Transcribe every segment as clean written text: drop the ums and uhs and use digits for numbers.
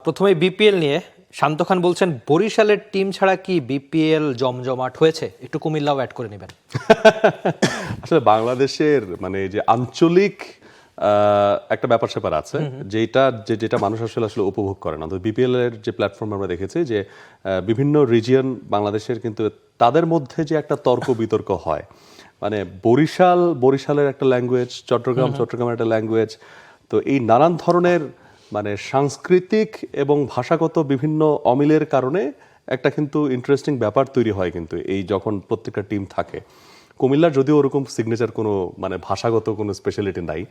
প্রথমে বিপিএল নিয়ে শান্ত খান বলছেন বরিশালের টিম ছাড়া কি বিপিএল জমজমাট হয়েছে, একটু কুমিল্লাও অ্যাড করে নেবেন। আসলে বাংলাদেশের মানে যে আঞ্চলিক একটা ব্যাপার স্যাপার আছে যেটা মানুষ আসলে উপভোগ করে না। তো বিপিএল এর যে প্ল্যাটফর্ম আমরা দেখেছি যে বিভিন্ন রিজিয়ন বাংলাদেশের কিন্তু তাদের মধ্যে যে একটা তর্ক বিতর্ক হয়, মানে বরিশালের একটা ল্যাঙ্গুয়েজ, চট্টগ্রামের একটা ল্যাঙ্গুয়েজ, তো এই নানান ধরনের মানে সাংস্কৃতিক এবং ভাষাগত বিভিন্ন অমিলের কারণে একটা কিন্তু ইন্টারেস্টিং ব্যাপার তৈরি হয় কিন্তু এই যখন প্রত্যেকটা টিম থাকে। কুমিল্লার যদিও ওরকম সিগনেচার কোনো মানে ভাষাগত কোনো স্পেশালিটি নাই,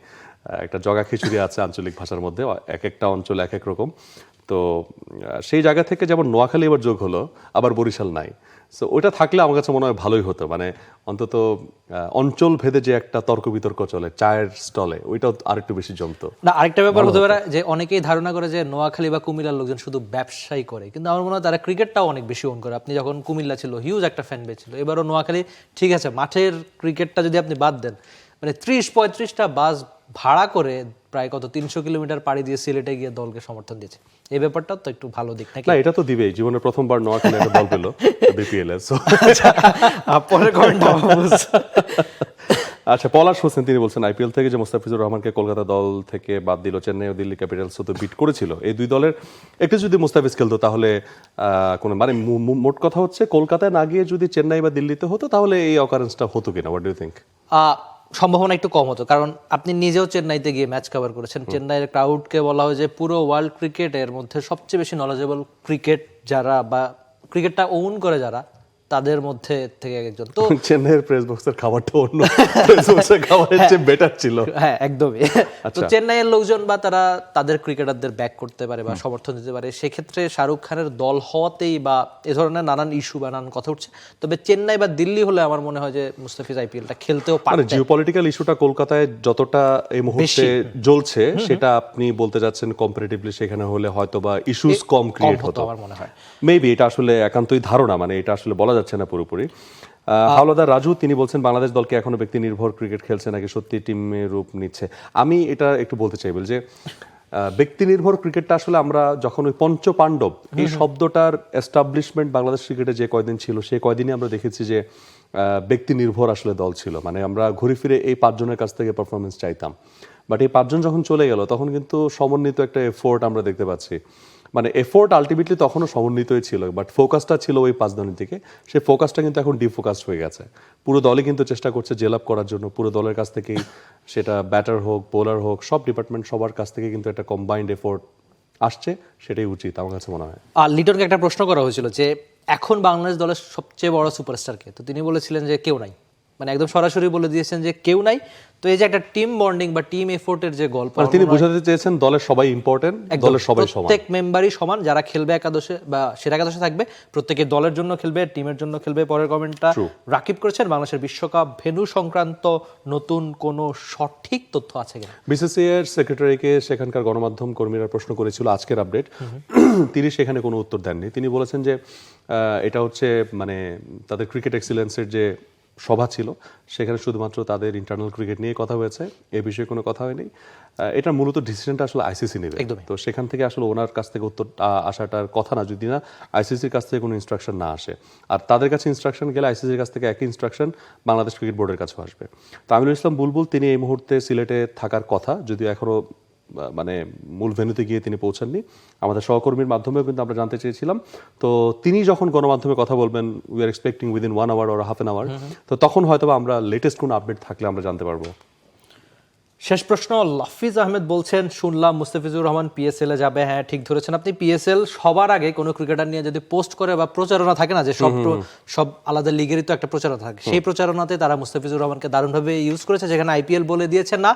একটা জগা খিচুড়ি আছে আঞ্চলিক ভাষার মধ্যে, এক একটা অঞ্চল এক এক রকম। তো সেই জায়গা থেকে যেমন নোয়াখালী এবার যোগ হলো, আবার বরিশাল নাই। সো ওইটা থাকলে আমার কাছে মনে হয় ভালোই হতো, মানে অন্তত অঞ্চল ভেদে যে একটা তর্ক বিতর্ক চলে চায়ের স্টলে, ওইটাও আরেকটু বেশি জমতো না। আরেকটা ব্যাপার হতে পারে যে অনেকেই ধারণা করে যে নোয়াখালী বা কুমিল্লার লোকজন শুধু ব্যবসায়ী করে, কিন্তু আমার মনে হয় তারা ক্রিকেটটাও অনেক বেশি ওন করে। আপনি যখন কুমিল্লা ছিল হিউজ একটা ফ্যান বেস ছিল, এবারও নোয়াখালী ঠিক আছে, মাঠের ক্রিকেটটা যদি আপনি বাদ দেন, মানে 30-35টা বাস ভাড়া করে প্রায় কত 300 কিলোমিটার পাড়ি দিয়ে সিলেটে গিয়ে দলকে সমর্থন দিয়েছে। এই ব্যাপারটা তো একটু ভালো দিক নাকি? না, এটা তো দিবেই, জীবনে প্রথমবার নোয়াখালী একটা দল পেল বিপিএল এর। পরে কমেন্টটা আচ্ছা, পলাশ হোসেন তিনি বলছেন আইপিএল থেকে যে মোস্তাফিজুর রহমানকে কলকাতা দল থেকে বাদ দিল, চেন্নাই ও দিল্লি ক্যাপিটালস তো বিট করেছিল, এই দুই দলের একটু যদি মুস্তাফিজ খেলতো তাহলে কোনো মানে মোট কথা হচ্ছে কলকাতায় না গিয়ে যদি চেন্নাই বা দিল্লিতে হতো তাহলে এই অকারেন্সটা হতো কিনা, হোয়াট ডু ইউ থিংক? সম্ভাবনা একটু কম হতো, কারণ আপনি নিজেও চেন্নাইতে গিয়ে ম্যাচ কভার করেছেন। চেন্নাইয়ের ক্রাউডকে বলা হয় যে পুরো ওয়ার্ল্ড ক্রিকেটের মধ্যে সবচেয়ে বেশি নলেজেবল ক্রিকেট যারা বা ক্রিকেটটা ওন করে যারা, তাদের মধ্যে থেকে একজন। তো চেন্নাইয়ের প্রেস বক্সের খাবারটা অন্য প্রেস বক্সের খাবারের চেয়ে বেটার ছিল। হ্যাঁ, একদমই। তো চেন্নাইয়ের লোকজন বা তারা তাদের ক্রিকেটারদের ব্যাক করতে পারে বা সমর্থন দিতে পারে, সেক্ষেত্রে শাহরুখ খানের দল হওয়াতেই বা এ ধরনের নানান ইস্যু বা নানান কথা উঠছে। তবে চেন্নাই বা দিল্লি হলে আমার মনে হয় যে মুস্তাফিজ আইপিএলটা খেলতেও পারে। জিওপলিটিক্যাল ইস্যুটা কলকাতায় যতটা এই মুহূর্তে জ্বলছে, সেটা আপনি বলতে যাচ্ছেন কম্পারেটিভলি সেখানে হলে হয়তো বা ইস্যুস কম ক্রিয়েট হতো আমার মনে হয়। মেবি, এটা আসলে একান্তই ধারণা, মানে এটা আসলে বলা যাচ্ছে না পুরোপুরি। হাওলাদার রাজু তিনি বলছেন বাংলাদেশ দলকে এখনো ব্যক্তি নির্ভর ক্রিকেট খেলছে নাকি সত্যি টিমের রূপ নিচ্ছে? আমি এটা একটু বলতে চাইব যে ব্যক্তি নির্ভর ক্রিকেটটা আসলে আমরা যখন ওই পঞ্চপাণ্ডব এই শব্দটার এস্টাবলিশমেন্ট বাংলাদেশ ক্রিকেটে যে কয়দিন ছিল সেই কয়দিনই আমরা দেখেছি যে ব্যক্তি নির্ভর আসলে দল ছিল, মানে আমরা ঘুরে ফিরে এই 5 জনের কাছ থেকে পারফরমেন্স চাইতাম। বাট এই 5 জন যখন চলে গেল তখন কিন্তু সমন্বিত একটা এফোর্ট আমরা দেখতে পাচ্ছি, মানে এফোর্ট আলটিমেটলি তখনও সমন্বিতই ছিল, বাট ফোকাসটা ছিল ওই 5 জনের দিকে। সেই ফোকাসটা কিন্তু এখন ডিফোকাসড হয়ে গেছে। পুরো দলই কিন্তু চেষ্টা করছে জেল আপ করার জন্য, পুরো দলের কাছ থেকেই, সেটা ব্যাটার হোক বোলার হোক, সব ডিপার্টমেন্ট সবার কাছ থেকে কিন্তু একটা কম্বাইন্ড এফোর্ট আসছে, সেটাই উচিত আমার কাছে মনে হয়। আর লিটনকে একটা প্রশ্ন করা হয়েছিল যে এখন বাংলাদেশ দলের সবচেয়ে বড় সুপারস্টার কে, তো তিনি বলেছিলেন যে কেউ নাই, মানে একদম সরাসরি বলে দিয়েছেন যে কেউ নাই। তো এই যে একটা টিম বন্ডিং বা টিম এফোর্টের যে গল্প, তিনি বোঝাতে চেয়েছেন দলের সবাই ইম্পর্টেন্ট, দলের সবাই সমান, প্রত্যেক মেম্বারই সমান, যারা খেলবে একাদশে বা সেরা একাদশে থাকবে প্রত্যেকে দলের জন্য খেলবে, টিমের জন্য খেলবে। পরের কমেন্টটা রাকিব করেছেন বাংলাদেশের বিশ্বকাপ ভেন্যু সংক্রান্ত নতুন কোনো সঠিক তথ্য আছে কিনা? বিসিসিআই এর সেক্রেটারিকে সেখানকার গণমাধ্যম কর্মীরা প্রশ্ন করেছিল আজকের আপডেট, তিনি সেখানে কোনো উত্তর দেননি। তিনি বলেছেন যে এটা হচ্ছে মানে তাদের ক্রিকেট এক্সিলেন্সের যে সভা ছিল সেখানে শুধুমাত্র তাদের ইন্টারনাল ক্রিকেট নিয়ে কথা হয়েছে, এ বিষয়ে কোনো কথা হয়নি। এটা মূলত ডিসিশনটা আসলে আইসিসি নেবে, তো সেখান থেকে আসলে ওনার কাছ থেকে উত্তর আসাটার কথা না, যদি না আইসিসির কাছ থেকে কোনো ইনস্ট্রাকশন না আসে। আর তাদের কাছে ইনস্ট্রাকশন গেলে আইসিসির কাছ থেকে একই ইনস্ট্রাকশন বাংলাদেশ ক্রিকেট বোর্ডের কাছেও আসবে। তো আমিনুল ইসলাম বুলবুল তিনি এই মুহূর্তে সিলেটে থাকার কথা, যদিও এখনও মানে মূল ভেন্যুতে গিয়ে তিনি পৌঁছাননি। আমাদের সহকর্মীর মাধ্যমেও কিন্তু আমরা জানতে চেয়েছিলাম, তো তিনি যখন গণমাধ্যমে কথা বলবেন, we are expecting within 1 hour or half an hour, তো তখন হয়তো আমরা লেটেস্ট কোনো আপডেট থাকলে আমরা জানতে পারবো। শেষ প্রশ্ন, লাফিজ আহমেদ বলছেন শুনলাম মুস্তাফিজুর রহমান পিএসএল এ যাবে। হ্যাঁ, ঠিক ধরেছেন আপনি। পিএসএল সবার আগে কোনো ক্রিকেটার নিয়ে যদি পোস্ট করে বা প্রচারণা থাকে না, যে সব আলাদা লিগেরই তো একটা প্রচারণা থাকে, সেই প্রচারণাতে তারা মুস্তাফিজুর রহমানকে দারুণভাবে ইউজ করেছে, যেখানে আইপিএল বলে দিয়েছে না,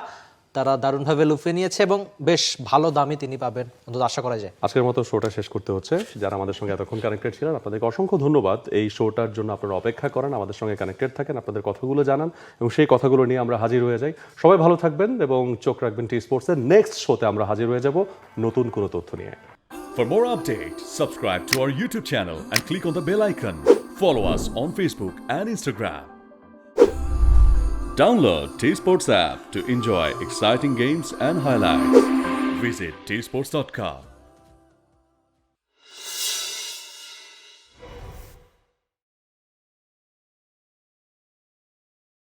তারা দারুণভাবে লুফে নিয়েছে এবং বেশ ভালো দামে তিনি পাবেন, অন্তত আশা করা যায়। আজকের মতো শোটা শেষ করতে হচ্ছে। যারা আমাদের সঙ্গে এতক্ষণ কানেক্টেড ছিলেন আপনাদেরকে অসংখ্য ধন্যবাদ। এই শোটার জন্য আপনারা অপেক্ষা করেন, আমাদের সঙ্গে কানেক্টেড থাকেন, আপনাদের কথাগুলো জানান এবং সেই কথাগুলো নিয়ে আমরা হাজির হয়ে যাই। সবাই ভালো থাকবেন এবং চোখ রাখবেন টি স্পোর্টসের নেক্সট শোতে। আমরা হাজির হয়ে যাব নতুন কোনো তথ্য নিয়ে। For more updates, subscribe to our YouTube channel and click on the bell icon. Follow us on Facebook and Instagram. Download T-Sports app to enjoy exciting games and highlights. Visit tsports.com.